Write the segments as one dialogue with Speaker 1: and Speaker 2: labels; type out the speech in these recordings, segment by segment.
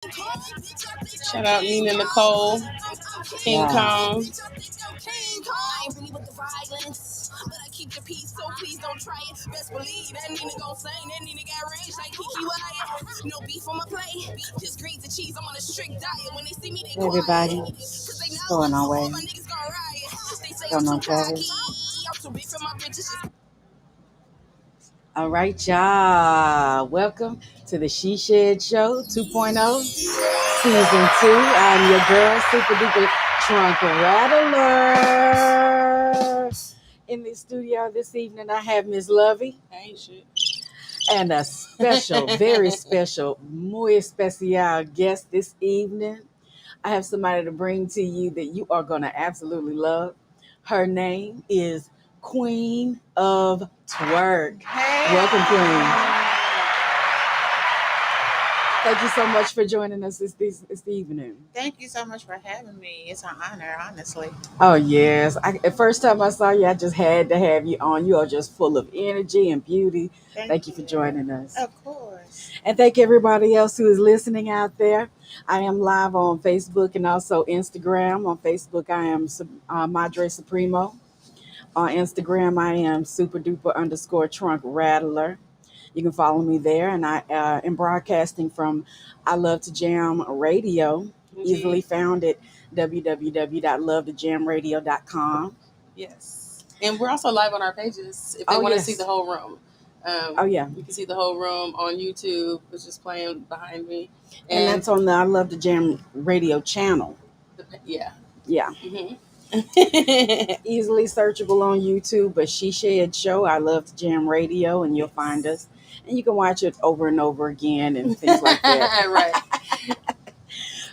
Speaker 1: Shout out Nina Nicole, King
Speaker 2: Yeah.
Speaker 1: Kong.
Speaker 3: I ain't really with the violence, but I keep the peace, so please don't try it. Best believe that Nina gon' sing, that Nina got range like Kiki Wyatt. No beef on my plate, just greens and cheese. I'm on a strict diet. When they see me, they
Speaker 2: Hey, everybody.
Speaker 3: quiet. Cause they
Speaker 2: What's
Speaker 3: know
Speaker 2: going on,
Speaker 3: all
Speaker 2: Wade?
Speaker 3: my niggas gon' riot. They say
Speaker 2: Going
Speaker 3: I'm
Speaker 2: on,
Speaker 3: too cocky.
Speaker 2: Travis?
Speaker 3: I'm too big for my bitches.
Speaker 2: All right, y'all. Welcome to the She Shed Show 2.0, Season 2. I'm your girl, Super Duper Trunk Rattler. In the studio this evening, I have Miss Lovey
Speaker 1: Ain't shit.
Speaker 2: and a special, very special, muy especial guest this evening. I have somebody to bring to you that you are going to absolutely love. Her name is Queen of Twerk.
Speaker 4: Hey.
Speaker 2: Welcome, Queen. Thank you so much for joining us this evening.
Speaker 4: Thank you so much for having me. It's an honor, honestly.
Speaker 2: Oh, yes. The first time I saw you, I just had to have you on. You are just full of energy and beauty. Thank you for joining us.
Speaker 4: Of course.
Speaker 2: And thank everybody else who is listening out there. I am live on Facebook and also Instagram. On Facebook, I am Madre Supremo. On Instagram, I am super duper underscore trunk rattler. You can follow me there. And I am broadcasting from I Love to Jam Radio, easily found at www.lovetojamradio.com.
Speaker 1: Yes. And we're also live on our pages if they want to see the whole room.
Speaker 2: Oh, yeah.
Speaker 1: You can see the whole room on YouTube. It's just playing behind me.
Speaker 2: And that's on the I Love to Jam Radio channel.
Speaker 1: Yeah.
Speaker 2: Yeah.
Speaker 1: Mm-hmm.
Speaker 2: Easily searchable on YouTube, but She Shed Show, I Love to Jam Radio, and you'll find us. And you can watch it over and over again and things like that.
Speaker 1: Right.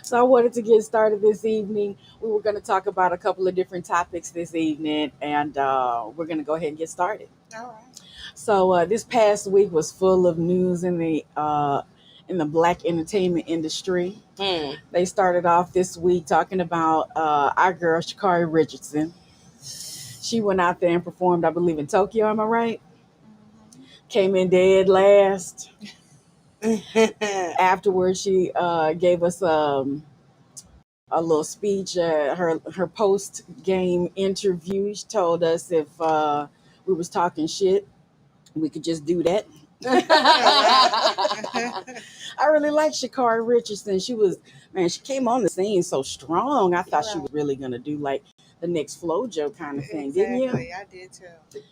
Speaker 2: So I wanted to get started this evening. We were going to talk about a couple of different topics this evening, and we're going to go ahead and get started.
Speaker 4: All right.
Speaker 2: So this past week was full of news in the Black entertainment industry. They started off this week talking about our girl Sha'Carri Richardson. She went out there and performed, I believe, in Tokyo. Am I right?
Speaker 4: Mm-hmm.
Speaker 2: Came in dead last. Afterwards, she gave us a little speech. Her post game interview. She told us if we was talking shit, we could just do that. I really like Sha'Carri Richardson. She came on the scene so strong. I thought she was really gonna do like the next FloJo kind of thing, didn't you?
Speaker 4: I did too.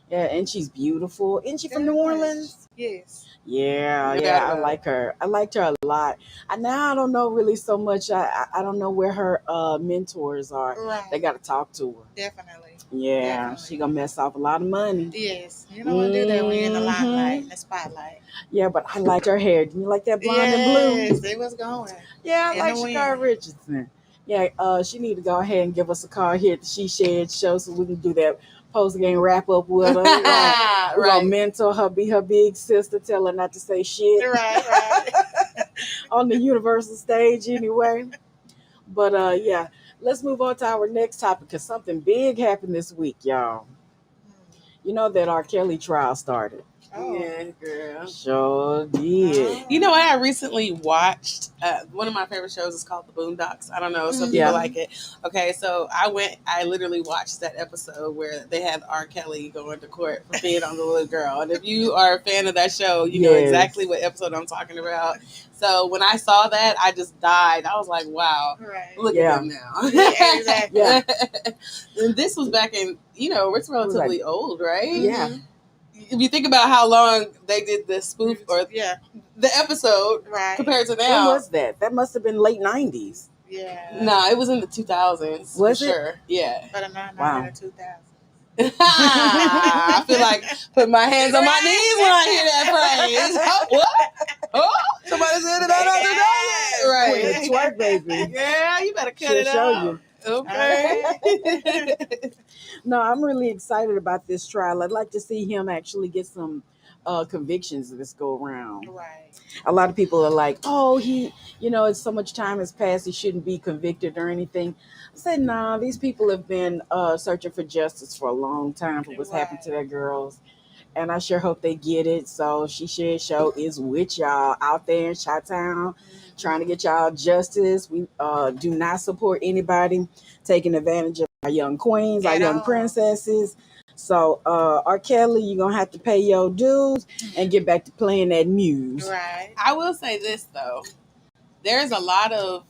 Speaker 2: Yeah, and she's beautiful. Isn't she from New Orleans?
Speaker 4: Yes.
Speaker 2: Yeah, I like her. I liked her a lot. I don't know really so much. I don't know where her mentors are.
Speaker 4: Right.
Speaker 2: They got to talk to her.
Speaker 4: Definitely.
Speaker 2: Yeah,
Speaker 4: Definitely.
Speaker 2: She gonna mess off a lot of money.
Speaker 4: Yes. You don't want to do that when you're in the limelight, in the spotlight.
Speaker 2: Yeah, but I liked her hair. Didn't you like that blonde and blue?
Speaker 4: Yes, it was going.
Speaker 2: Yeah, I like Sha'Carri Richardson. Yeah, she need to go ahead and give us a call here at the She Shed Show so we can do that post game wrap up with her. We're gonna mentor her, be her big sister, tell her not to say shit.
Speaker 4: Right.
Speaker 2: On the Universal stage anyway. But yeah, let's move on to our next topic because something big happened this week, y'all. You know that R. Kelly trial started.
Speaker 4: Oh.
Speaker 1: Yeah, girl.
Speaker 2: Sure did.
Speaker 1: You know what? I recently watched one of my favorite shows is called The Boondocks. I don't know. Some people like it. Okay, so I literally watched that episode where they had R. Kelly going to court for being on the little girl. And if you are a fan of that show, you know exactly what episode I'm talking about. So when I saw that, I just died. I was like, wow, look at them now.
Speaker 4: Yeah, exactly.
Speaker 2: Yeah.
Speaker 1: And this was back in, it's relatively old, right?
Speaker 2: Yeah.
Speaker 1: If you think about how long they did the spoof or the episode compared to now.
Speaker 2: When was that? That must have been late 90s.
Speaker 4: Yeah.
Speaker 1: No, it was in the 2000s.
Speaker 2: Was
Speaker 1: for
Speaker 2: it?
Speaker 1: Sure. Yeah.
Speaker 4: But I'm not in the 2000s.
Speaker 1: I feel like putting my hands on my knees when I hear that phrase. What? Oh, somebody said it out of the
Speaker 2: Queen of Twerk, baby.
Speaker 1: Yeah, you better cut
Speaker 2: She'll
Speaker 1: it
Speaker 2: show
Speaker 1: out.
Speaker 2: you.
Speaker 1: Okay.
Speaker 2: No, I'm really excited about this trial. I'd like to see him actually get some convictions this go around.
Speaker 4: Right.
Speaker 2: A lot of people are like, oh, it's so much time has passed, he shouldn't be convicted or anything. I said, nah, these people have been searching for justice for a long time for what's happened to their girls. and I sure hope they get it. So She Shed Show is with y'all out there in Chi-Town, trying to get y'all justice. We do not support anybody taking advantage of our young queens, our
Speaker 4: At
Speaker 2: young
Speaker 4: all.
Speaker 2: princesses. So R. Kelly, you're gonna have to pay your dues and get back to playing that muse.
Speaker 4: Right.
Speaker 1: I will say this though, there's a lot of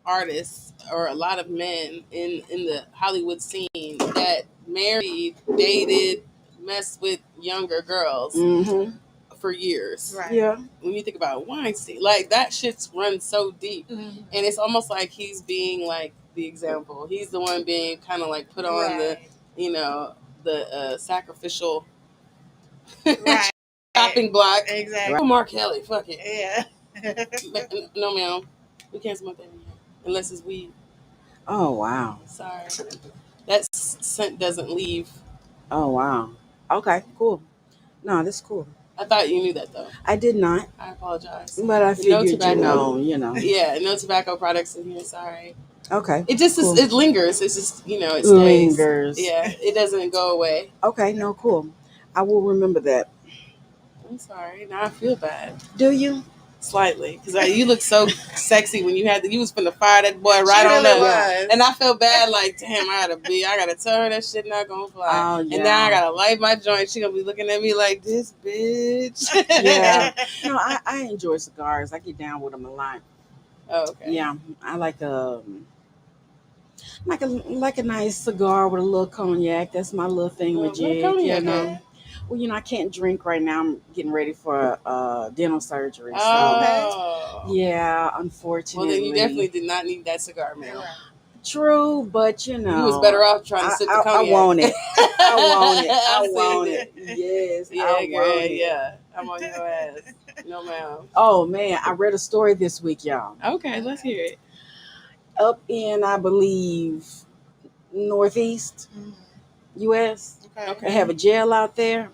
Speaker 1: artists or a lot of men in the Hollywood scene that married, dated, messed with younger girls
Speaker 2: Mm-hmm.
Speaker 1: for years.
Speaker 4: Right.
Speaker 2: Yeah.
Speaker 1: When you think about Weinstein, like that shit's run so deep,
Speaker 4: Mhm.
Speaker 1: and it's almost like he's being like the example. He's the one being kind of like put on
Speaker 4: Right.
Speaker 1: the sacrificial
Speaker 4: Right.
Speaker 1: chopping block.
Speaker 4: Exactly.
Speaker 1: Oh, Mark Kelly, fuck it.
Speaker 4: Yeah.
Speaker 1: No, ma'am, we can't smoke that in here unless it's weed.
Speaker 2: Oh wow.
Speaker 1: Sorry, that scent doesn't leave.
Speaker 2: Oh wow. Okay. Cool. No, that's cool.
Speaker 1: I thought you knew that though.
Speaker 2: I did not,
Speaker 1: I apologize.
Speaker 2: but I
Speaker 1: No
Speaker 2: figured
Speaker 1: tobacco.
Speaker 2: you know.
Speaker 1: Yeah, no tobacco products in here. Sorry.
Speaker 2: Okay.
Speaker 1: It just
Speaker 2: Cool.
Speaker 1: it lingers. It's just it stays.
Speaker 2: Lingers.
Speaker 1: Yeah, it doesn't go away.
Speaker 2: Okay. No. Cool. I will remember that.
Speaker 1: I'm sorry. Now I feel bad
Speaker 2: Do you?
Speaker 1: slightly because you look so sexy when you was finna fire that boy right
Speaker 4: She
Speaker 1: on
Speaker 4: really
Speaker 1: up.
Speaker 4: was.
Speaker 1: And I felt bad, like, damn, I gotta tell her that shit not gonna fly.
Speaker 2: Oh,
Speaker 1: And
Speaker 2: yeah.
Speaker 1: now I gotta light my joint. She gonna be looking at me like, this bitch.
Speaker 2: Yeah. No, I enjoy cigars. I get down with them a lot.
Speaker 1: Oh, okay.
Speaker 2: Yeah, I like like a nice cigar with a little cognac. That's my little thing with
Speaker 1: What
Speaker 2: jig.
Speaker 1: cognac
Speaker 2: You know.
Speaker 1: is?
Speaker 2: Well, I can't drink right now. I'm getting ready for dental surgery. So
Speaker 1: Oh.
Speaker 2: yeah,
Speaker 1: Well,
Speaker 2: unfortunately.
Speaker 1: then you definitely did not need that cigar, man.
Speaker 2: True, but
Speaker 1: You was better off trying to sip the
Speaker 2: I
Speaker 1: cognac.
Speaker 2: want it. I want it. I
Speaker 1: I've
Speaker 2: want
Speaker 1: seen
Speaker 2: it. Yes,
Speaker 1: Yeah,
Speaker 2: I
Speaker 1: girl,
Speaker 2: want it.
Speaker 1: yeah. I'm on your ass. No, ma'am.
Speaker 2: Oh man, I read a story this week, y'all.
Speaker 1: Okay, let's hear it.
Speaker 2: Up in, I believe, Northeast
Speaker 4: Mhm.
Speaker 2: U.S.
Speaker 4: Okay.
Speaker 2: They have a jail out there.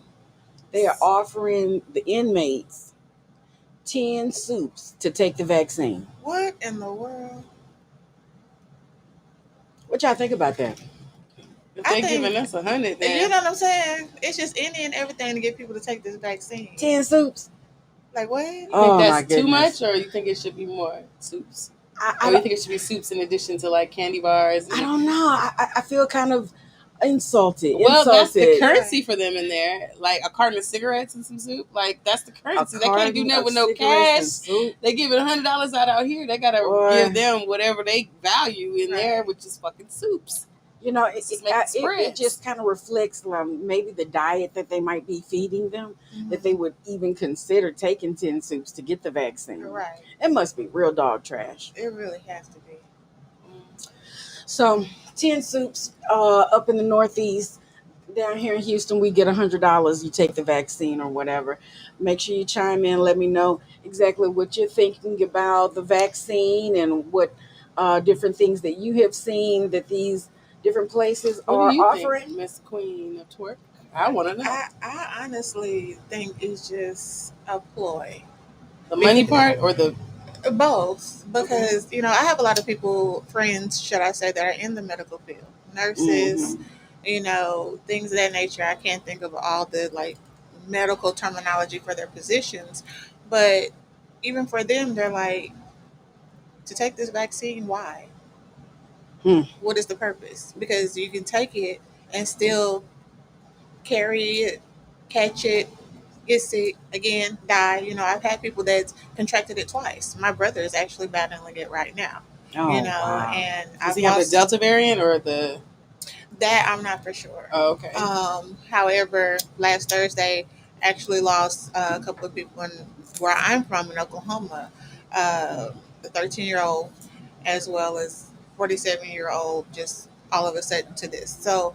Speaker 2: They are offering the inmates 10 soups to take the vaccine.
Speaker 4: What in the world?
Speaker 2: What y'all think about that?
Speaker 1: If
Speaker 4: I
Speaker 1: they
Speaker 4: think-
Speaker 1: giving us 100,
Speaker 4: You
Speaker 1: then
Speaker 4: know what I'm saying? It's just any and everything to get people to take this vaccine.
Speaker 2: 10 soups?
Speaker 4: Like what?
Speaker 1: you think
Speaker 2: Oh, my
Speaker 1: that's too
Speaker 2: goodness.
Speaker 1: much, or you think it should be more soups?
Speaker 2: I
Speaker 1: Or you
Speaker 2: don't,
Speaker 1: think it should be soups in addition to like candy bars?
Speaker 2: I don't know. I feel kind of insulted.
Speaker 1: Well, that's the
Speaker 2: insulted.
Speaker 1: currency for them in there. Like a carton of cigarettes and some soup. Like that's the
Speaker 2: A
Speaker 1: currency. They can't do
Speaker 2: carton
Speaker 1: nothing
Speaker 2: of
Speaker 1: with no
Speaker 2: cigarettes
Speaker 1: cash.
Speaker 2: and soup.
Speaker 1: They giving $100 out here. They gotta
Speaker 2: Boy.
Speaker 1: give them whatever they value in there,
Speaker 4: Right.
Speaker 1: which is fucking soups.
Speaker 2: It
Speaker 1: Just make it spreads.
Speaker 2: just kind of reflects maybe the diet that they might be feeding them, that they would even consider taking 10 soups to get the vaccine.
Speaker 4: Right.
Speaker 2: It must be real dog trash.
Speaker 4: It really has to be.
Speaker 2: So 10 soups up in the Northeast. Down here in Houston, we get $100. You take the vaccine or whatever. Make sure you chime in. Let me know exactly what you're thinking about the vaccine and what different things that you have seen that these different places
Speaker 1: What
Speaker 2: are
Speaker 1: do you
Speaker 2: offering.
Speaker 1: think, Miss Queen of Twerk? I want to know.
Speaker 4: I honestly think it's just a ploy.
Speaker 1: The money part or the
Speaker 4: Both, because I have a lot of friends, should I say, that are in the medical field, nurses, things of that nature. I can't think of all the medical terminology for their positions, but even for them, they're like, to take this vaccine, why? What is the purpose? Because you can take it and still carry it, catch it, get sick again, die. I've had people that's contracted it twice. My brother is actually battling it right now.
Speaker 2: Oh, wow.
Speaker 4: And
Speaker 1: does he have the Delta variant or the?
Speaker 4: That I'm not for sure.
Speaker 1: Oh, okay.
Speaker 4: However, last Thursday actually lost a couple of people where I'm from in Oklahoma, the 13-year-old as well as 47-year-old, just all of a sudden to this. So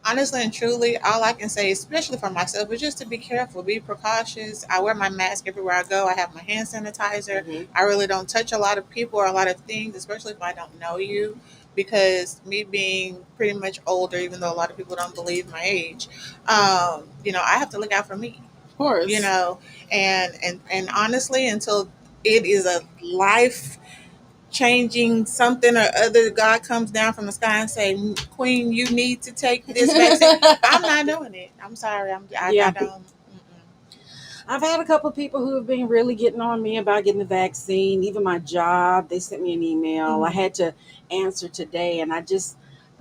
Speaker 4: honestly and truly, all I can say, especially for myself, is just to be careful, be precautious. I wear my mask everywhere I go. I have my hand sanitizer.
Speaker 1: Mhm.
Speaker 4: I really don't touch a lot of people or a lot of things, especially if I don't know you, because me being pretty much older, even though a lot of people don't believe my age, I have to look out for me.
Speaker 1: Of course.
Speaker 4: And honestly, until it is a life changing something or other, God comes down from the sky and say, Queen, you need to take this vaccine. I'm not doing it. I'm sorry. I don't. Mm-mm.
Speaker 2: I've had a couple of people who have been really getting on me about getting the vaccine. Even my job, they sent me an email. I had to answer today, and I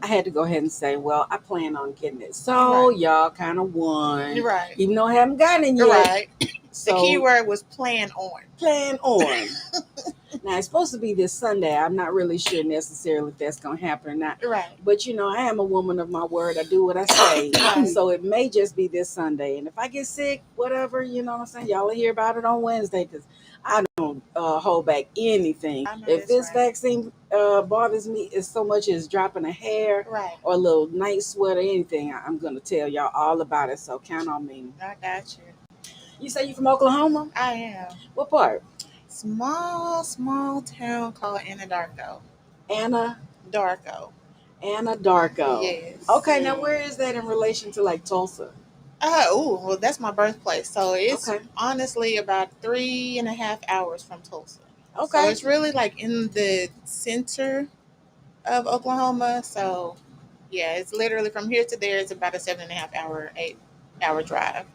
Speaker 2: had to go ahead and say, well, I plan on getting it. So y'all kind of won,
Speaker 4: Right.
Speaker 2: even though I haven't gotten it yet.
Speaker 4: Right.
Speaker 2: So,
Speaker 4: the key word was plan on.
Speaker 2: Plan on. Now, it's supposed to be this Sunday. I'm not really sure necessarily if that's going to happen or not.
Speaker 4: Right.
Speaker 2: But, I am a woman of my word. I do what I say.
Speaker 4: Right.
Speaker 2: So it may just be this Sunday. And if I get sick, whatever, you know what I'm saying? Y'all will hear about it on Wednesday because I don't hold back anything. If this vaccine bothers me as so much as dropping a hair or a little night sweat or anything, I'm going to tell y'all all about it. So count on me.
Speaker 4: I got you.
Speaker 2: You say you from Oklahoma?
Speaker 4: I am.
Speaker 2: What part?
Speaker 4: Small town called Anadarko.
Speaker 2: Anadarko.
Speaker 4: Yes.
Speaker 2: Okay, now where is that in relation to like Tulsa?
Speaker 4: Well, that's my birthplace. So it's honestly about 3.5 hours from Tulsa. Okay. So it's really like in the center of Oklahoma. So yeah, it's literally from here to there. It's about a 8-hour drive.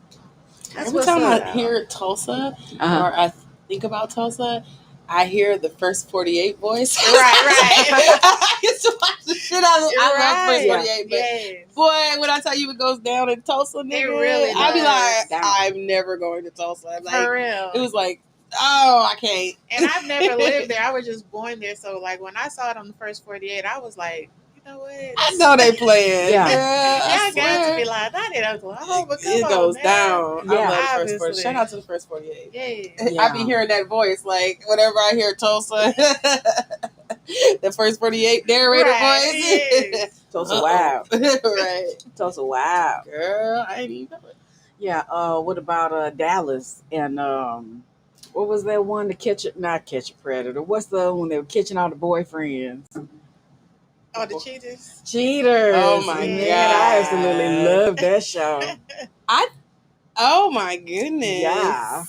Speaker 1: Every time I hear Tulsa or I think about Tulsa, I hear the First 48 voice.
Speaker 4: Right.
Speaker 1: I used to watch the shit out of I love First 48, but boy, when I tell you it goes down in Tulsa, nigga, I'd be like, I'm never going to Tulsa. Like,
Speaker 4: for real.
Speaker 1: It was like, oh, I can't.
Speaker 4: And I've never lived there. I was just born there. So like when I saw it on the First 48, I was like, you know what?
Speaker 1: I know they playing.
Speaker 2: Yeah.
Speaker 4: I got to be like, not in Oklahoma.
Speaker 1: It goes down.
Speaker 2: Yeah,
Speaker 1: I love the First 48. Shout out to the First 48.
Speaker 4: Yeah.
Speaker 1: I be hearing that voice like whenever I hear Tulsa. The First 48 narrator voice.
Speaker 4: Yes.
Speaker 2: Tulsa wow.
Speaker 1: Right.
Speaker 2: Tulsa wow.
Speaker 1: Girl, I ain't even know it.
Speaker 2: Yeah, what about Dallas and what was that one to not catch a predator? What's the one they were catching all the boyfriends?
Speaker 4: Oh, the Cheaters.
Speaker 2: Oh
Speaker 1: my God.
Speaker 2: I absolutely love that show.
Speaker 1: Oh my goodness.
Speaker 2: Yeah.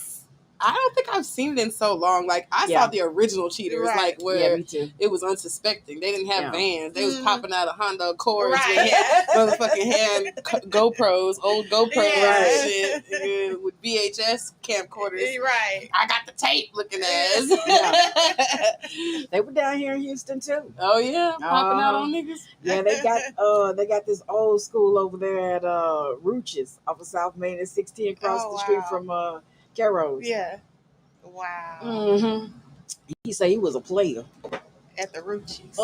Speaker 1: I don't think I've seen it in so long. Like I saw the original Cheaters, like where
Speaker 2: me too.
Speaker 1: it was unsuspecting. They didn't have vans. They was popping out of Honda Accords
Speaker 4: Right.
Speaker 1: with motherfucking hand GoPros, old GoPros and shit, with VHS camcorders.
Speaker 4: Right.
Speaker 1: I got the tape looking ass.
Speaker 2: They were down here in Houston too.
Speaker 1: Oh yeah, popping out on niggas.
Speaker 2: Yeah, they got this old school over there at Ruches off of South Main at 16 across the street from Caro's.
Speaker 4: Yeah. Wow.
Speaker 2: Mm-hmm. He said he was a player
Speaker 4: at the Ruches.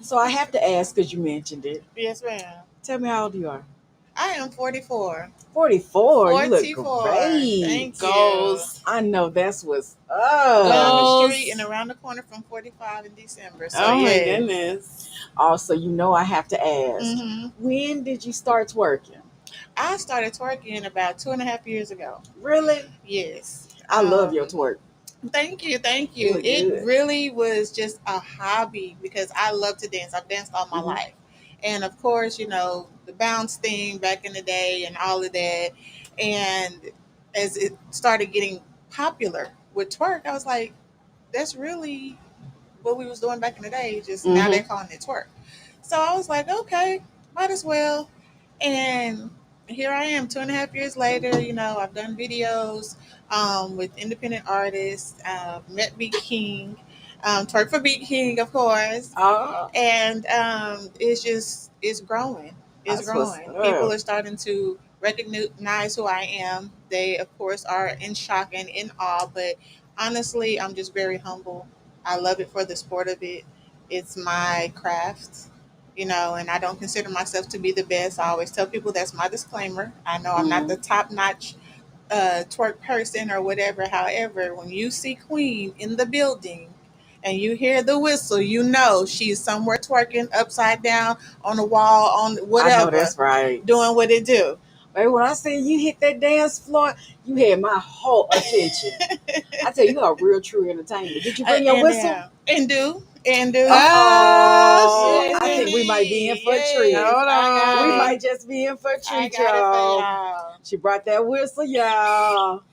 Speaker 2: So I have to ask because you mentioned it.
Speaker 4: Yes, ma'am.
Speaker 2: Tell me how old you are.
Speaker 4: I am 44.
Speaker 2: 44. You look great.
Speaker 4: Thank
Speaker 1: Goals.
Speaker 2: I know that's what's
Speaker 4: up. Down the street and around the corner from 45 in December. So,
Speaker 1: my goodness.
Speaker 2: Also, I have to ask, when did you start twerking?
Speaker 4: I started twerking about 2.5 years ago.
Speaker 2: Really?
Speaker 4: Yes.
Speaker 2: I love your twerk.
Speaker 4: Thank you. It really was just a hobby because I love to dance. I've danced all my life. And of course, the bounce thing back in the day and all of that. And as it started getting popular with twerk, I was like, that's really what we was doing back in the day. Just now they're calling it twerk. So I was like, okay, might as well. And here I am 2.5 years later. I've done videos with independent artists, met Beat King, twerk for Beat King, of course. And it's growing. It's growing. People are starting to recognize who I am. They, of course, are in shock and in awe. But honestly, I'm just very humble. I love it for the sport of it. It's my craft. And I don't consider myself to be the best. I always tell people that's my disclaimer. I know I'm not the top-notch twerk person or whatever. However, when you see Queen in the building and you hear the whistle, she's somewhere twerking upside down on the wall, on whatever.
Speaker 2: I know that's right.
Speaker 4: Doing what it do.
Speaker 2: Baby, when I say you hit that dance floor, you had my whole attention. I tell you, a real true entertainer. Did you bring your whistle?
Speaker 4: And do.
Speaker 2: I think we might be in for a treat.
Speaker 1: Hold on.
Speaker 2: We might just be in for a treat, y'all. She brought that whistle, y'all.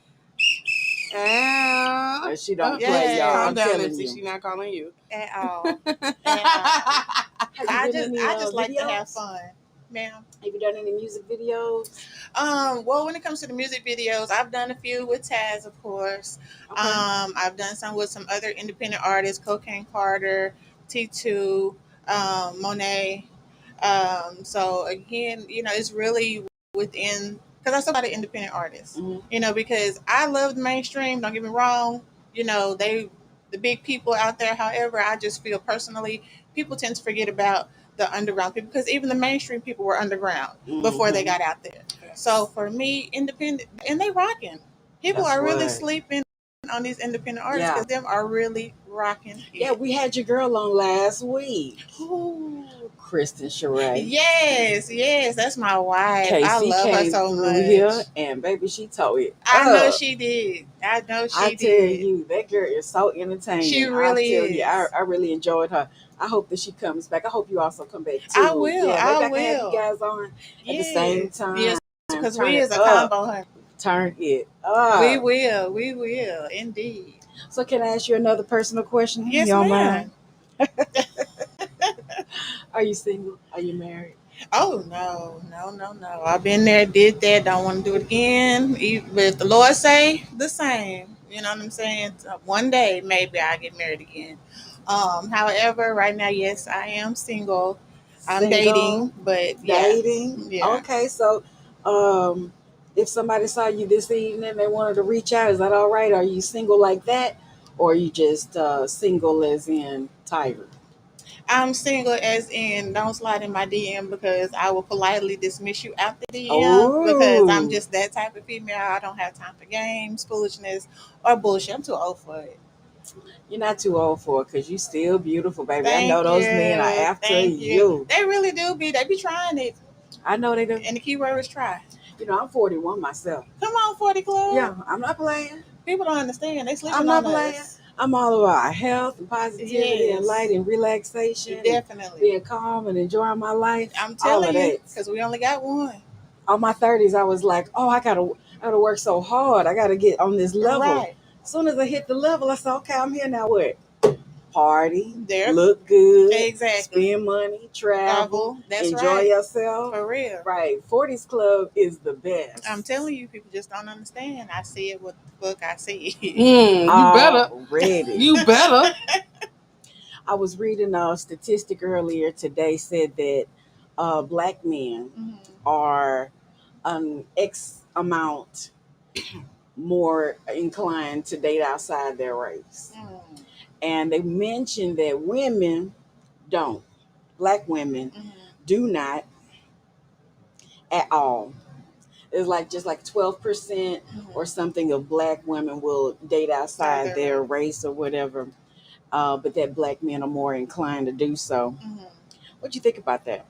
Speaker 2: She don't
Speaker 1: Yeah.
Speaker 2: play, y'all.
Speaker 1: Calm
Speaker 2: I'm
Speaker 1: down,
Speaker 2: telling
Speaker 1: Nipsey.
Speaker 2: you.
Speaker 1: She not calling you.
Speaker 4: At all.
Speaker 2: Have you
Speaker 4: I
Speaker 2: done any
Speaker 4: just like to have
Speaker 2: videos?
Speaker 4: fun, ma'am.
Speaker 2: Have you done any music videos?
Speaker 4: Well, when it comes to the music videos, I've done a few with Taz, of course.
Speaker 2: Okay.
Speaker 4: I've done some with some other independent artists, Cocaine Carter, T2, Monet. So again, it's really within, because I still got an independent artist, because I love the mainstream. Don't get me wrong. The big people out there. However, I just feel personally, people tend to forget about the underground people, because even the mainstream people were underground before they got out there. So for me, independent, and they rocking. People
Speaker 2: That's
Speaker 4: are really
Speaker 2: right.
Speaker 4: sleeping on these independent artists,
Speaker 2: Yeah.
Speaker 4: because them are really rocking.
Speaker 2: Yeah, we had your girl on last week.
Speaker 4: Ooh.
Speaker 2: Kristen Sheree.
Speaker 4: Yes, that's my wife.
Speaker 2: Casey
Speaker 4: I love her
Speaker 2: came
Speaker 4: so
Speaker 2: through
Speaker 4: much.
Speaker 2: here, and baby, she tore it
Speaker 4: I know
Speaker 2: up.
Speaker 4: she did. I know she
Speaker 2: I
Speaker 4: did.
Speaker 2: tell you, that girl is so entertaining.
Speaker 4: She really
Speaker 2: I tell you,
Speaker 4: is.
Speaker 2: I really enjoyed her. I hope that she comes back. I hope you also come back too.
Speaker 4: I will.
Speaker 2: Yeah, maybe
Speaker 4: I
Speaker 2: I can have you
Speaker 4: will.
Speaker 2: guys on at the same time.
Speaker 4: Yes, because
Speaker 2: Turn
Speaker 4: we
Speaker 2: it
Speaker 4: is a
Speaker 2: up.
Speaker 4: combo, honey.
Speaker 2: Turn it up.
Speaker 4: We will, indeed.
Speaker 2: So can I ask you another personal question?
Speaker 4: Yes,
Speaker 2: You don't
Speaker 4: ma'am.
Speaker 2: mind? Are you single? Are you married?
Speaker 4: Oh no. I've been there, did that. Don't want to do it again. But if the Lord say the same, you know what I'm saying. One day maybe I get married again. However, right now, yes, I am single. I'm dating, but
Speaker 2: Dating?
Speaker 4: yeah.
Speaker 2: Okay, so if somebody saw you this evening, they wanted to reach out, is that all right? Are you single like that? Or are you just single as in tired?
Speaker 4: I'm single as in don't slide in my DM, because I will politely dismiss you out the DM, because I'm just that type of female. I don't have time for games, foolishness, or bullshit. I'm too old for it.
Speaker 2: You're not too old for it, because you're still beautiful, baby.
Speaker 4: Thank
Speaker 2: I know those
Speaker 4: you.
Speaker 2: men are after
Speaker 4: Thank
Speaker 2: you.
Speaker 4: They really do be. They be trying it.
Speaker 2: I know they do.
Speaker 4: And the key word is try.
Speaker 2: I'm 41 myself.
Speaker 4: Come on, 40 Club.
Speaker 2: Yeah, I'm not playing.
Speaker 4: People don't understand. They sleeping
Speaker 2: I'm not
Speaker 4: on
Speaker 2: playing.
Speaker 4: us.
Speaker 2: I'm all about health and positivity and light and relaxation.
Speaker 4: Definitely.
Speaker 2: And being calm and enjoying my life.
Speaker 4: I'm telling
Speaker 2: all
Speaker 4: you, because we only got one.
Speaker 2: On my 30s, I was like, oh, I gotta work so hard. I gotta get on this level.
Speaker 4: Right.
Speaker 2: As soon as I hit the level, I said, okay, I'm here now. What? Party,
Speaker 4: there.
Speaker 2: Look good,
Speaker 4: exactly.
Speaker 2: Spend money, travel,
Speaker 4: That's
Speaker 2: enjoy
Speaker 4: right.
Speaker 2: yourself.
Speaker 4: For real.
Speaker 2: Right. 40s Club is the best.
Speaker 4: I'm telling you, people just don't understand. I see it with the book. I see it.
Speaker 1: You better.
Speaker 2: Ready.
Speaker 1: You better.
Speaker 2: I was reading a statistic earlier today, said that black men are an X amount more inclined to date outside their race. And they mentioned that women don't. Black women do not at all. It's just like 12% or something of black women will date outside their race or whatever. But that black men are more inclined to do so. What do you think about that?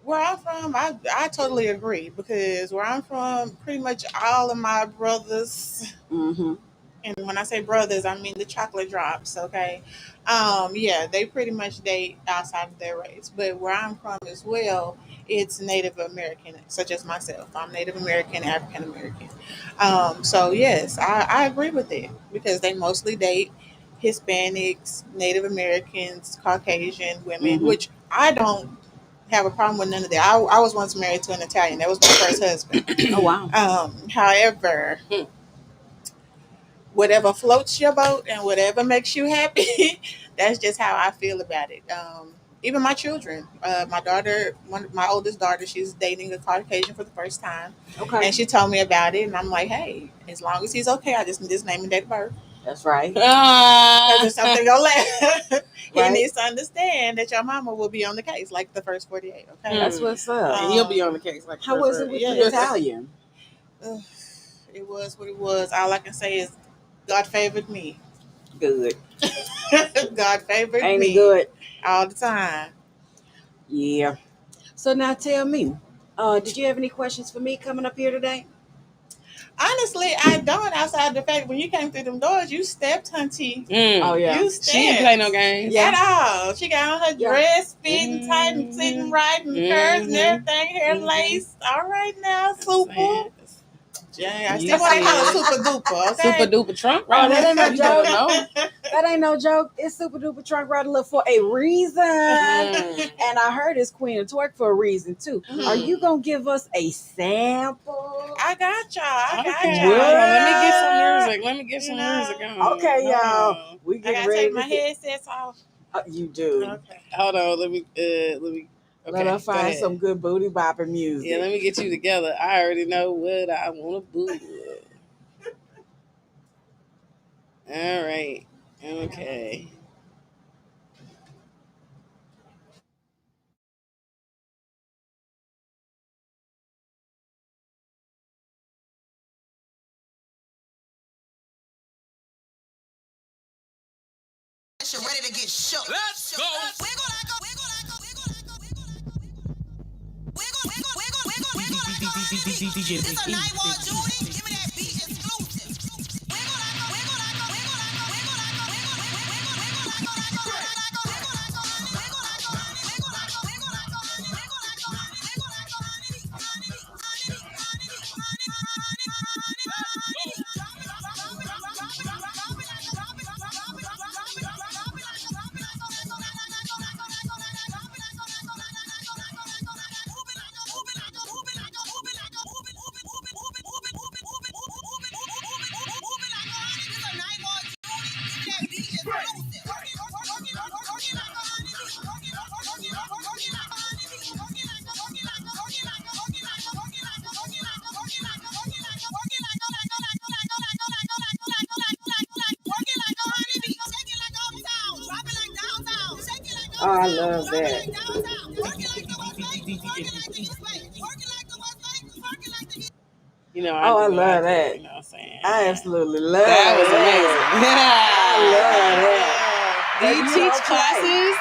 Speaker 4: Where I'm from, I totally agree, because where I'm from, pretty much all of my brothers, and when I say brothers, I mean the chocolate drops, okay? They pretty much date outside of their race. But where I'm from as well, it's Native American, such as myself. I'm Native American, African American. So yes, I agree with it, because they mostly date Hispanics, Native Americans, Caucasian women, which I don't have a problem with none of that. I was once married to an Italian. That was my first husband.
Speaker 2: Oh, wow.
Speaker 4: However, whatever floats your boat and whatever makes you happy, that's just how I feel about it. Even my children, my daughter, my oldest daughter, she's dating a Caucasian for the first time.
Speaker 2: Okay.
Speaker 4: And she told me about it, and I'm like, hey, as long as he's okay, I just need his name and date of birth.
Speaker 2: That's right.
Speaker 4: Because if something go left, he
Speaker 2: Right.
Speaker 4: needs to understand that your mama will be on the case like the first 48. Okay.
Speaker 2: That's what's up.
Speaker 1: And you'll be on the case. Like
Speaker 2: How was it with the Italian?
Speaker 4: It was what it was. All I can say is God favored me.
Speaker 2: Good.
Speaker 4: God favored
Speaker 2: Ain't
Speaker 4: me.
Speaker 2: it good?
Speaker 4: All the time.
Speaker 2: Yeah. So now tell me, did you have any questions for me coming up here today?
Speaker 4: Honestly, I don't, outside the fact when you came through them doors, you stepped, hunty.
Speaker 2: Oh, yeah.
Speaker 4: You stepped.
Speaker 1: She didn't play no games.
Speaker 4: At all. She got on her dress, fitting tight and sitting right and curves and everything, hair laced. All right now, super. Yeah, I
Speaker 1: You
Speaker 4: still want to call it
Speaker 1: said-
Speaker 4: super duper. Okay.
Speaker 1: Super duper trunk
Speaker 2: Oh,
Speaker 1: rider.
Speaker 2: that ain't no
Speaker 1: You
Speaker 2: joke.
Speaker 1: don't know.
Speaker 2: That ain't no joke. It's Super Duper Trunk Rider for a reason.
Speaker 1: Mm.
Speaker 2: And I heard it's Queen of Twerk for a reason too.
Speaker 4: Mhm.
Speaker 2: Are you gonna give us a sample?
Speaker 4: I got y'all. I got
Speaker 1: Okay,
Speaker 4: y'all.
Speaker 1: hold on. Let me get
Speaker 2: What?
Speaker 1: some music. Let me get
Speaker 4: You
Speaker 1: some
Speaker 4: know.
Speaker 1: music on.
Speaker 2: Okay,
Speaker 1: Hold
Speaker 2: y'all.
Speaker 1: on.
Speaker 2: We
Speaker 4: I
Speaker 2: getting
Speaker 4: gotta
Speaker 2: ready
Speaker 4: take
Speaker 2: to
Speaker 4: my headsets off.
Speaker 2: You do.
Speaker 4: Okay.
Speaker 1: Hold on. Let me. Okay,
Speaker 2: Let us
Speaker 1: go
Speaker 2: find
Speaker 1: ahead.
Speaker 2: some good booty bopping music.
Speaker 1: Yeah, let me get you together. I already know what I want to do. All right. Okay.
Speaker 3: Ready to get shook. Let's go. Wiggle like a wiggle like a wiggle like a wiggle like a wiggle wiggle wiggle wiggle wiggle. This a Nightwalk Judy. Give me that beat exclusive. Wiggle like a wiggle like a wiggle like a wiggle like a wiggle wiggle wiggle
Speaker 2: Oh, I love that.
Speaker 1: You know,
Speaker 2: Oh, I
Speaker 1: do what
Speaker 2: love
Speaker 1: do,
Speaker 2: that.
Speaker 1: You know what I'm saying?
Speaker 2: I absolutely love
Speaker 1: That was
Speaker 2: that. I love that.
Speaker 1: amazing. Do you
Speaker 2: But
Speaker 1: teach
Speaker 2: don't play.
Speaker 1: classes?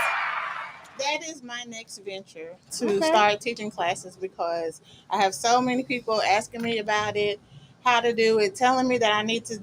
Speaker 4: That is my next venture to
Speaker 1: Okay.
Speaker 4: start teaching classes because I have so many people asking me about it, how to do it, telling me that I need to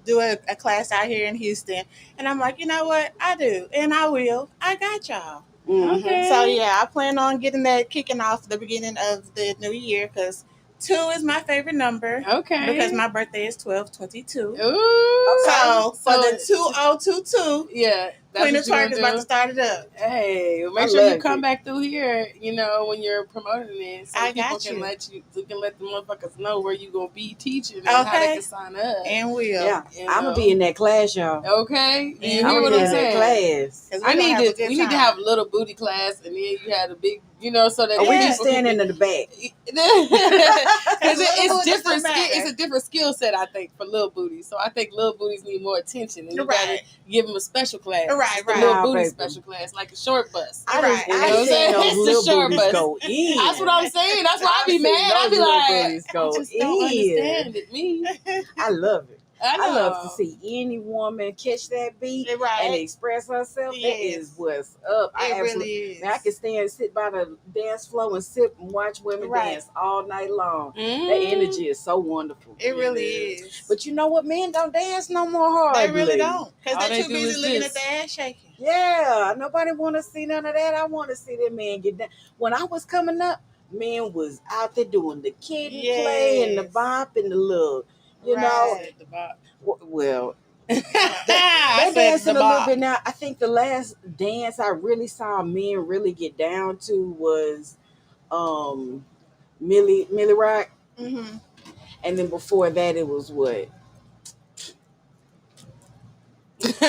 Speaker 4: do a class out here in Houston. And I'm like, you know what? I do. And I will. I got y'all.
Speaker 2: Mhm.
Speaker 1: Okay.
Speaker 4: So, yeah, I plan on getting that kicking off the beginning of the new year because 2 is my favorite number.
Speaker 1: Okay.
Speaker 4: Because my birthday is 12/22.
Speaker 1: Ooh.
Speaker 4: So, for
Speaker 1: So-
Speaker 4: the 2022,
Speaker 1: Yeah. That's
Speaker 4: Queen
Speaker 1: what
Speaker 4: of
Speaker 1: you
Speaker 4: Twerk
Speaker 1: gonna
Speaker 4: is about
Speaker 1: do?
Speaker 4: to start it up.
Speaker 1: Hey, well,
Speaker 2: I
Speaker 1: make sure you
Speaker 2: love
Speaker 1: come
Speaker 2: it.
Speaker 1: back through here, you know, when you're promoting it. So
Speaker 4: I
Speaker 1: people
Speaker 4: got
Speaker 1: can
Speaker 4: you.
Speaker 1: let the motherfuckers know where you gonna be teaching and how they
Speaker 4: Okay.
Speaker 1: can sign up.
Speaker 4: And will.
Speaker 2: Yeah,
Speaker 1: You
Speaker 2: I'm
Speaker 1: know.
Speaker 2: gonna be in that class, y'all.
Speaker 1: Okay. You
Speaker 4: And
Speaker 1: hear
Speaker 2: I'm
Speaker 1: what
Speaker 2: gonna be
Speaker 1: I'm
Speaker 2: in that
Speaker 1: saying?
Speaker 2: class.
Speaker 4: 'Cause we're
Speaker 1: I
Speaker 4: gonna
Speaker 1: need
Speaker 4: have a
Speaker 1: to.
Speaker 4: good
Speaker 1: We need to
Speaker 4: time.
Speaker 1: have a little booty class, and then you had a big, you know, so that
Speaker 2: Oh, we
Speaker 4: Yeah.
Speaker 2: just standing in the back.
Speaker 1: Because
Speaker 4: Little
Speaker 1: it's
Speaker 4: booties
Speaker 1: different.
Speaker 4: don't matter.
Speaker 1: It's a different skill set, I think, for little booties. So I think little booties need more attention, and you gotta
Speaker 4: Right.
Speaker 1: give them a special class.
Speaker 4: Right,
Speaker 1: It's the
Speaker 4: right.
Speaker 1: little
Speaker 2: Nah,
Speaker 1: booty
Speaker 2: baby.
Speaker 1: special class, like a short bus.
Speaker 2: I
Speaker 4: Right.
Speaker 2: just,
Speaker 1: You know
Speaker 2: I
Speaker 1: what I'm
Speaker 2: seen
Speaker 1: saying?
Speaker 2: those
Speaker 1: It's the
Speaker 2: little
Speaker 1: short
Speaker 2: booties
Speaker 1: bus.
Speaker 2: go in.
Speaker 1: That's what I'm saying. That's why I
Speaker 2: I've
Speaker 1: be
Speaker 2: seen
Speaker 1: mad. I
Speaker 2: those
Speaker 1: be
Speaker 2: little
Speaker 1: like,
Speaker 2: booties
Speaker 1: I
Speaker 2: go
Speaker 1: just don't
Speaker 2: in.
Speaker 1: understand it. Me,
Speaker 2: I love it.
Speaker 1: I know.
Speaker 2: I love to see any woman catch that beat
Speaker 4: Right.
Speaker 2: and express herself. That
Speaker 4: Yes.
Speaker 2: is what's up.
Speaker 4: It
Speaker 2: I
Speaker 4: really is.
Speaker 2: Man, I can stand and sit by the dance floor and sit and watch women
Speaker 4: Right.
Speaker 2: dance all night long.
Speaker 1: Mm.
Speaker 2: That energy is so wonderful.
Speaker 4: It really is.
Speaker 2: But you know what? Men don't dance no more hardly.
Speaker 4: They really don't. Because
Speaker 1: All
Speaker 4: they're
Speaker 1: they
Speaker 4: too
Speaker 1: do
Speaker 4: busy
Speaker 1: is
Speaker 4: looking
Speaker 1: this.
Speaker 4: at the ass shaking.
Speaker 2: Yeah, nobody want to see none of that. I want to see that man get down. When I was coming up, men was out there doing the kid and play and the
Speaker 4: Yes.
Speaker 2: bop and the little, you know.
Speaker 4: Right.
Speaker 1: The bop.
Speaker 2: Well,
Speaker 1: I
Speaker 2: they're
Speaker 1: said
Speaker 2: dancing
Speaker 1: the
Speaker 2: a little
Speaker 1: bop.
Speaker 2: bit now. I think the last dance I really saw men really get down to was Millie Rock,
Speaker 4: Mm-hmm.
Speaker 2: and then before that it was what?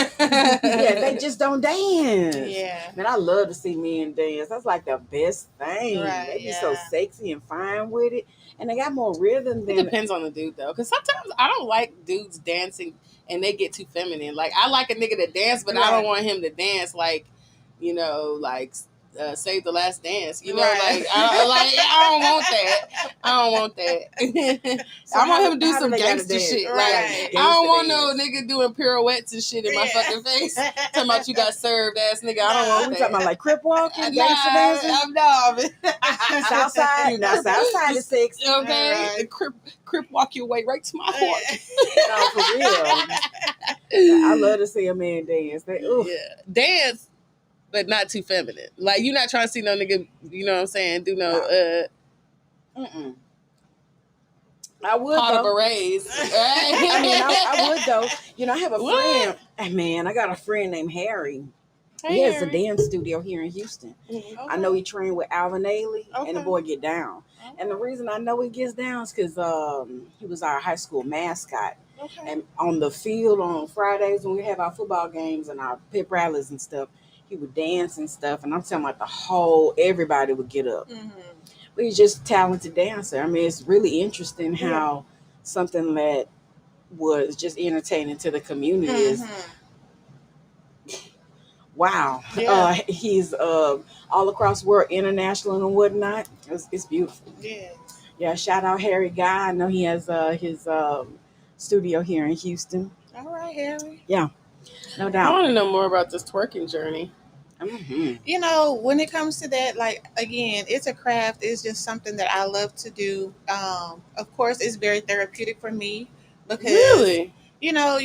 Speaker 2: Yeah, they just don't dance.
Speaker 4: Yeah.
Speaker 2: Man, I love to see men dance. That's like the best thing.
Speaker 4: Right,
Speaker 2: They be so
Speaker 4: yeah.
Speaker 2: sexy and fine with it, and they got more rhythm
Speaker 1: It
Speaker 2: than.
Speaker 1: depends on the dude though, because sometimes I don't like dudes dancing and they get too feminine. Like I like a nigga to dance, but I don't
Speaker 4: Right.
Speaker 1: want him to dance like, you know, like Save the Last Dance. You know,
Speaker 4: Right.
Speaker 1: like I don't want that. I don't want that.
Speaker 2: So
Speaker 1: I want
Speaker 2: how-
Speaker 1: him to do
Speaker 2: how
Speaker 1: some
Speaker 2: they gotta
Speaker 1: gangster
Speaker 2: dance?
Speaker 1: shit.
Speaker 4: Right.
Speaker 1: Like
Speaker 2: Gangsta
Speaker 1: I don't want no
Speaker 2: dance.
Speaker 1: nigga doing pirouettes and shit in my
Speaker 4: Yeah.
Speaker 1: fucking face. Talking about you got served ass nigga. I don't
Speaker 4: Nah.
Speaker 1: want
Speaker 2: We
Speaker 1: that.
Speaker 2: talking about like crip walking,
Speaker 1: Nah,
Speaker 2: gangster dancing,
Speaker 1: I'm no.
Speaker 2: Southside. Now Southside is sexy.
Speaker 1: Okay,
Speaker 4: Right.
Speaker 1: the crip walk your way right to my heart.
Speaker 2: No, for real. I love to see a man dance. They, ooh.
Speaker 1: Yeah, dance, but not too feminine. Like you're not trying to see no nigga. You know what I'm saying? Do no.
Speaker 2: Mm-mm. I would
Speaker 1: pot of
Speaker 2: though.
Speaker 1: berets.
Speaker 2: I mean, I would though. You know, I have a
Speaker 1: What?
Speaker 2: friend. Hey, man, I got a friend named Harry.
Speaker 1: Hey,
Speaker 2: He has a
Speaker 1: Harry.
Speaker 2: dance studio here in Houston.
Speaker 1: Mhm.
Speaker 2: I know he trained with Alvin Ailey, and the
Speaker 4: Okay.
Speaker 2: boy get down. And the reason I know he gets down is because he was our high school mascot.
Speaker 4: Okay.
Speaker 2: And on the field on Fridays when we have our football games and our pep rallies and stuff, he would dance and stuff. And I'm talking about everybody would get up.
Speaker 4: Mm-hmm.
Speaker 2: But he's just a talented dancer. I mean, it's really interesting how something that was just entertaining to the community is wow.
Speaker 4: Yeah.
Speaker 2: He's all across the world, international and whatnot. It's beautiful.
Speaker 4: Yeah.
Speaker 2: Yeah, shout out Harry Guy. I know he has his studio here in Houston.
Speaker 4: All right, Harry.
Speaker 2: No
Speaker 1: I
Speaker 2: doubt.
Speaker 1: want to know more about this twerking journey.
Speaker 2: Mhm.
Speaker 4: You know, when it comes to that, like, again, it's a craft. It's just something that I love to do. Of course, it's very therapeutic for me because,
Speaker 1: Really?
Speaker 4: you know,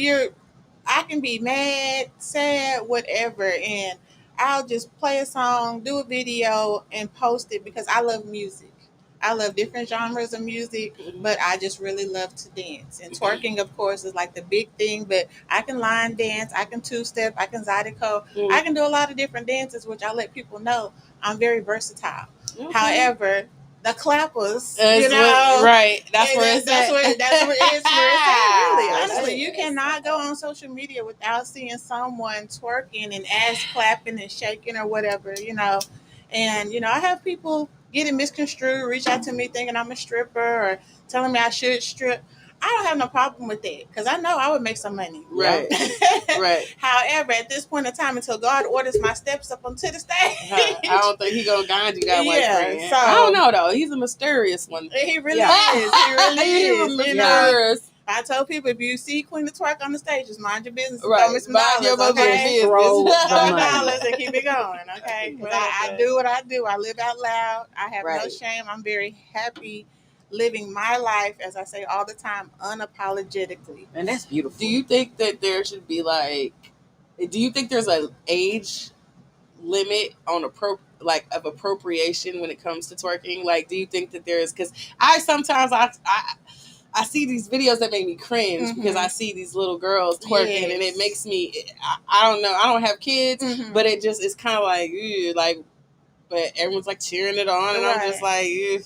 Speaker 4: I can be mad, sad, whatever, and I'll just play a song, do a video, and post it because I love music. I love different genres of music, but I just really love to dance. And twerking, of course, is like the big thing, but I can line dance, I can two-step, I can zydeco.
Speaker 1: Mm.
Speaker 4: I can do a lot of different dances, which I let people know I'm very versatile.
Speaker 1: Okay.
Speaker 4: However, the clappers,
Speaker 1: That's
Speaker 4: you know,
Speaker 1: right. That's where it's
Speaker 4: that's
Speaker 1: at.
Speaker 4: where it's at. Really, honestly, you
Speaker 2: Yes.
Speaker 4: cannot go on social media without seeing someone twerking and ass clapping and shaking or whatever, you know. And I have people getting misconstrued, reach out to me thinking I'm a stripper or telling me I should strip. I don't have no problem with that because I know I would make some money.
Speaker 1: Right. Right.
Speaker 4: However, at this point in time, until God orders my steps up onto the stage,
Speaker 1: I don't think he gonna guide you that way.
Speaker 4: Yeah, so-
Speaker 1: I don't know though. He's a mysterious one.
Speaker 4: he really
Speaker 2: Yeah.
Speaker 4: is. He really is.
Speaker 1: He's
Speaker 4: You know?
Speaker 1: mysterious.
Speaker 4: I told people if you see Queen of Twerk on the stage, just mind your business.
Speaker 1: Right.
Speaker 4: Throw me some
Speaker 1: Mind your
Speaker 4: dollars, okay?
Speaker 1: motherfucking
Speaker 2: Throw
Speaker 1: business.
Speaker 2: the
Speaker 4: Throw me
Speaker 2: money.
Speaker 4: dollars and keep it going, okay? Because I do what I do. I live out loud. I have no
Speaker 2: Right.
Speaker 4: shame. I'm very happy living my life, as I say all the time, unapologetically.
Speaker 2: And that's beautiful.
Speaker 1: Do you think that there should be do you think there's an age limit on of appropriation when it comes to twerking? Like, do you think that there is? Because sometimes I see these videos that make me cringe because I see these little girls twerking and it makes me, I don't know, I don't have kids, but it just, it's kind of like, ew, but everyone's like cheering it on and I'm just like, ew.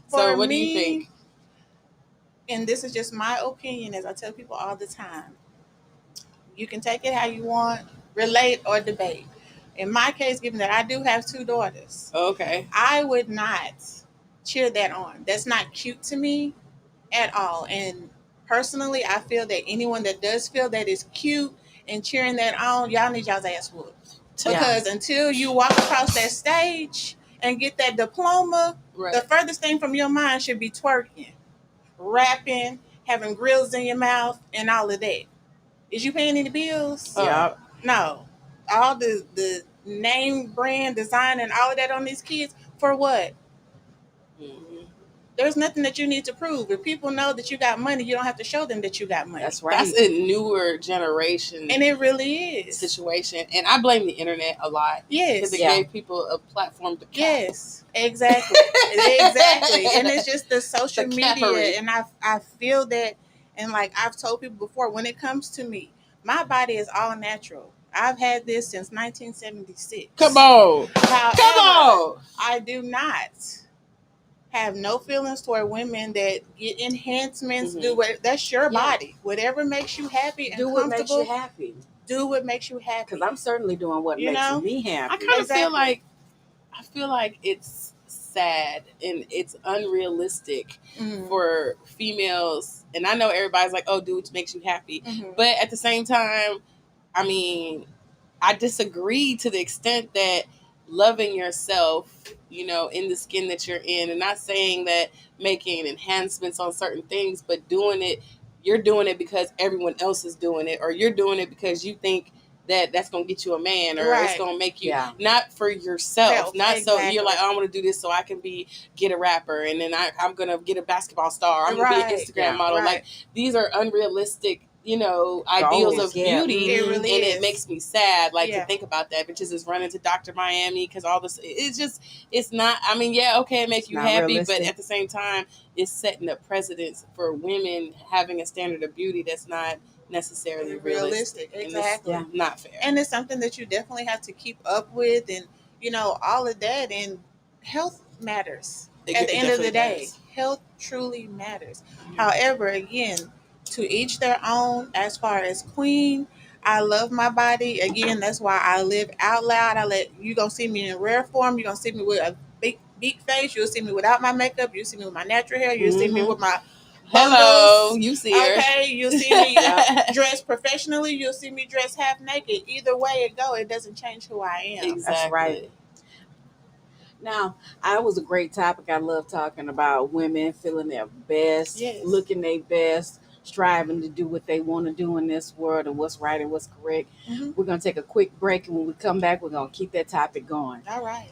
Speaker 1: So
Speaker 4: For
Speaker 1: what do you
Speaker 4: me,
Speaker 1: think?
Speaker 4: And this is just my opinion, as I tell people all the time. You can take it how you want, relate or debate. In my case, given that I do have 2 daughters,
Speaker 1: Okay.
Speaker 4: I would not cheer that on. That's not cute to me at all. And personally, I feel that anyone that does feel that is cute and cheering that on, y'all need y'all's ass whooped. Because until you walk across that stage and get that diploma,
Speaker 1: Right.
Speaker 4: the furthest thing from your mind should be twerking, rapping, having grills in your mouth, and all of that. Is you paying any bills?
Speaker 2: Yeah.
Speaker 4: No. All the name, brand, design, and all of that on these kids, for what?
Speaker 1: Mhm.
Speaker 4: There's nothing that you need to prove. If people know that you got money, you don't have to show them that you got money.
Speaker 2: That's right.
Speaker 1: That's a newer generation
Speaker 4: And it really is.
Speaker 1: situation. And I blame the internet a lot. Because
Speaker 4: Yes.
Speaker 1: it gave people a platform to cap.
Speaker 4: Yes. Exactly. Exactly. And it's just the social
Speaker 1: The
Speaker 4: media.
Speaker 1: cappery.
Speaker 4: And I feel that, and like I've told people before, when it comes to me, my body is all natural. I've had this since 1976.
Speaker 1: Come on.
Speaker 4: However,
Speaker 1: Come on.
Speaker 4: I do not have no feelings toward women that get enhancements.
Speaker 1: Mhm.
Speaker 4: Do what, that's your
Speaker 2: Yeah.
Speaker 4: body. Whatever makes you happy and
Speaker 2: Do what makes
Speaker 4: comfortable,
Speaker 2: you happy.
Speaker 4: do what makes you happy.
Speaker 2: Because I'm certainly doing what
Speaker 4: You
Speaker 2: makes
Speaker 4: know?
Speaker 2: me happy.
Speaker 1: I kind of
Speaker 4: Exactly.
Speaker 1: feel like it's sad and it's unrealistic
Speaker 4: Mhm.
Speaker 1: for females. And I know everybody's like, oh, do what makes you happy.
Speaker 4: Mhm.
Speaker 1: But at the same time, I mean, I disagree to the extent that loving yourself, in the skin that you're in, and not saying that making enhancements on certain things, but you're doing it because everyone else is doing it, or you're doing it because you think that that's going to get you a man, or it's
Speaker 4: Right.
Speaker 1: going to make you,
Speaker 2: Yeah.
Speaker 1: not for yourself,
Speaker 4: Self,
Speaker 1: not so
Speaker 4: exactly.
Speaker 1: you're like, oh, I want to do this so I can get a rapper, and then I'm going to get a basketball star, I'm going to be an
Speaker 4: Right.
Speaker 1: Instagram
Speaker 2: Yeah.
Speaker 1: model.
Speaker 4: Right.
Speaker 1: Like, these are unrealistic ideals
Speaker 2: Goals,
Speaker 1: of
Speaker 2: yeah.
Speaker 1: beauty,
Speaker 4: It
Speaker 2: Mhm.
Speaker 4: really
Speaker 1: and
Speaker 4: is.
Speaker 1: it makes me sad, like,
Speaker 4: Yeah.
Speaker 1: to think about that. Bitches is running to Dr. Miami because all this. It's not. I mean, yeah, okay, it makes
Speaker 2: It's
Speaker 1: you
Speaker 2: not
Speaker 1: happy, but
Speaker 2: realistic.
Speaker 1: at the same time, it's setting a precedence for women having a standard of beauty that's not necessarily realistic, and
Speaker 4: Exactly.
Speaker 2: Yeah.
Speaker 1: it's not fair.
Speaker 4: And it's something that you definitely have to keep up with, and all of that. And health matters. At the
Speaker 1: It
Speaker 4: end of the
Speaker 1: definitely
Speaker 4: day,
Speaker 1: does.
Speaker 4: health truly matters. However, again, to each their own. As far as queen, I love my body. Again, that's why I live out loud. You gonna see me in rare form. You're gonna see me with a big face. You'll see me without my makeup. You'll see me with my natural hair. You'll see me with my
Speaker 1: Hello,
Speaker 4: bundles.
Speaker 1: you see her.
Speaker 4: Okay, you'll see me dressed professionally. You'll see me dressed half naked. Either way it go, it doesn't change who I am.
Speaker 1: Exactly.
Speaker 2: That's right. Now, that was a great topic. I love talking about women feeling their best,
Speaker 4: Yes.
Speaker 2: looking their best, striving to do what they want to do in this world and what's right and what's correct.
Speaker 4: Mhm.
Speaker 2: We're going to take a quick break, and when we come back, we're going to keep that topic going.
Speaker 4: All right.